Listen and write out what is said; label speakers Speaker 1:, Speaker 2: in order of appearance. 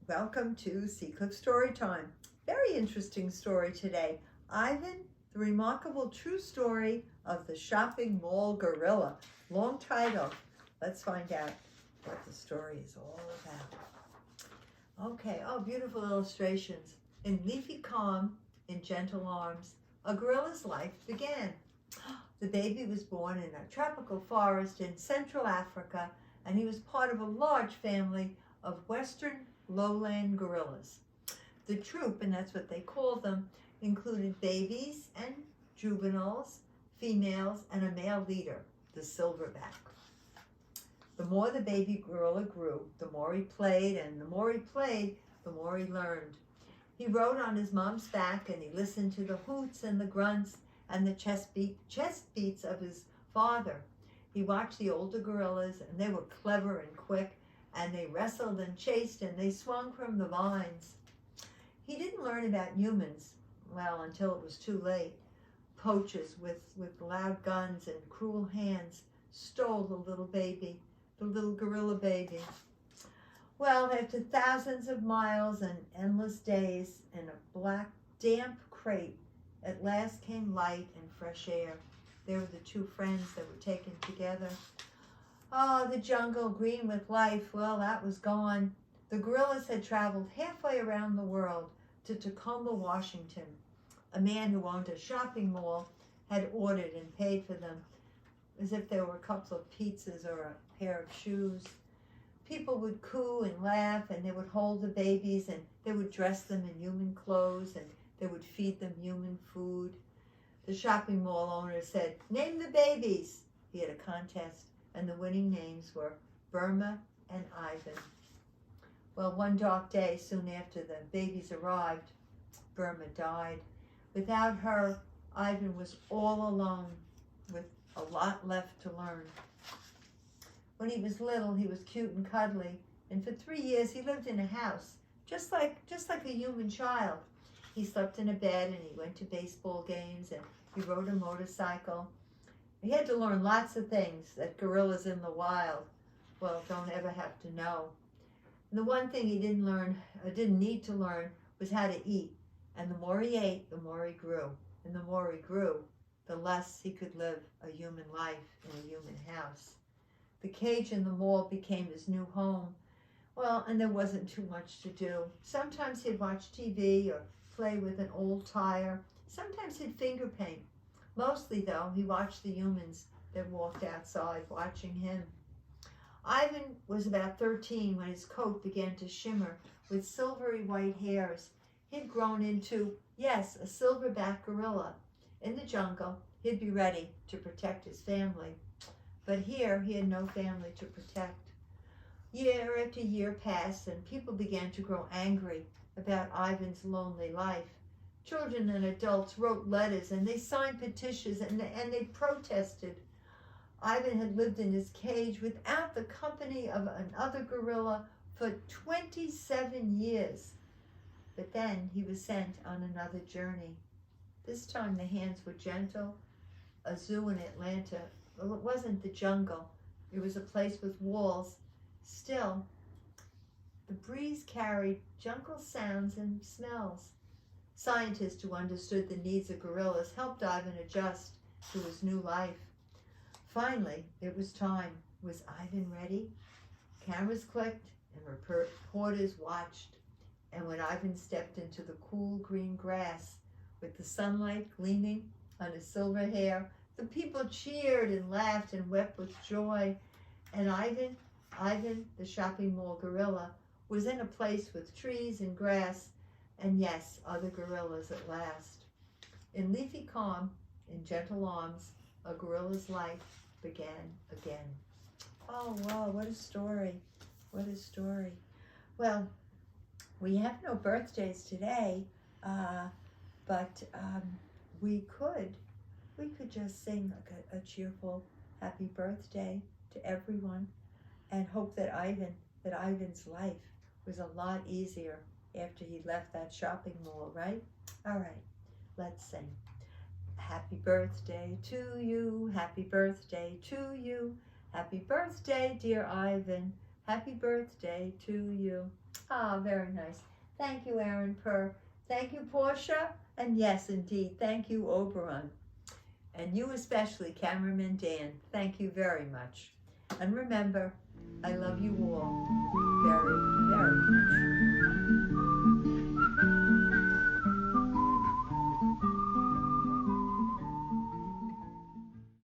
Speaker 1: Welcome to Seacliff Story Time. Very interesting story today. Ivan, the remarkable true story of the shopping mall gorilla. Long title. Let's find out what the story is all about. Okay, beautiful illustrations. In leafy calm, in gentle arms, a gorilla's life began. The baby was born in a tropical forest in Central Africa, and he was part of a large family of Western lowland gorillas. The troop, and that's what they called them, included babies and juveniles, females, and a male leader, the silverback. The more the baby gorilla grew, the more he played, and the more he played, the more he learned. He rode on his mom's back, and he listened to the hoots and the grunts and the chest beats of his father. He watched the older gorillas, and they were clever and quick, and they wrestled and chased, and they swung from the vines. He didn't learn about humans, well, until it was too late. Poachers with loud guns and cruel hands stole the little gorilla baby. Well, after thousands of miles and endless days in a black, damp crate, at last came light and fresh air. They were the two friends that were taken together. Oh, the jungle green with life, well, that was gone. The gorillas had traveled halfway around the world to Tacoma, Washington. A man who owned a shopping mall had ordered and paid for them, as if they were a couple of pizzas or a pair of shoes. People would coo and laugh, and they would hold the babies, and they would dress them in human clothes, and they would feed them human food. The shopping mall owner said, "Name the babies." He had a contest, and the winning names were Burma and Ivan. Well, one dark day, soon after the babies arrived, Burma died. Without her, Ivan was all alone with a lot left to learn. When he was little, he was cute and cuddly, and for 3 years he lived in a house, just like a human child. He slept in a bed, and he went to baseball games, and he rode a motorcycle. He had to learn lots of things that gorillas in the wild, well, don't ever have to know. And the one thing he didn't need to learn was how to eat. And the more he ate, the more he grew. And the more he grew, the less he could live a human life in a human house. The cage in the mall became his new home. Well, and there wasn't too much to do. Sometimes he'd watch TV or play with an old tire. Sometimes he'd finger paint. Mostly, though, he watched the humans that walked outside watching him. Ivan was about 13 when his coat began to shimmer with silvery white hairs. He'd grown into, yes, a silverback gorilla. In the jungle, he'd be ready to protect his family. But here, he had no family to protect. Year after year passed, and people began to grow angry about Ivan's lonely life. Children and adults wrote letters, and they signed petitions, and they protested. Ivan had lived in his cage without the company of another gorilla for 27 years. But then he was sent on another journey. This time the hands were gentle. A zoo in Atlanta. Well, it wasn't the jungle. It was a place with walls. Still, the breeze carried jungle sounds and smells. Scientists who understood the needs of gorillas helped Ivan adjust to his new life. Finally, it was time. Was Ivan ready? Cameras clicked and reporters watched. And when Ivan stepped into the cool green grass with the sunlight gleaming on his silver hair, the people cheered and laughed and wept with joy. And Ivan, the shopping mall gorilla, was in a place with trees and grass, and yes, other gorillas at last. In leafy calm, in gentle arms, a gorilla's life began again. Oh, wow, what a story. What a story. Well, we have no birthdays today, but we could just sing like a cheerful happy birthday to everyone, and hope that Ivan's life was a lot easier after he left that shopping mall, right? All right, let's sing. Happy birthday to you, happy birthday to you, happy birthday, dear Ivan. Happy birthday to you. Ah, very nice. Thank you, Aaron Purr. Thank you, Portia. And yes, indeed, thank you, Oberon. And you especially, Cameraman Dan. Thank you very much. And remember, I love you all very, very much.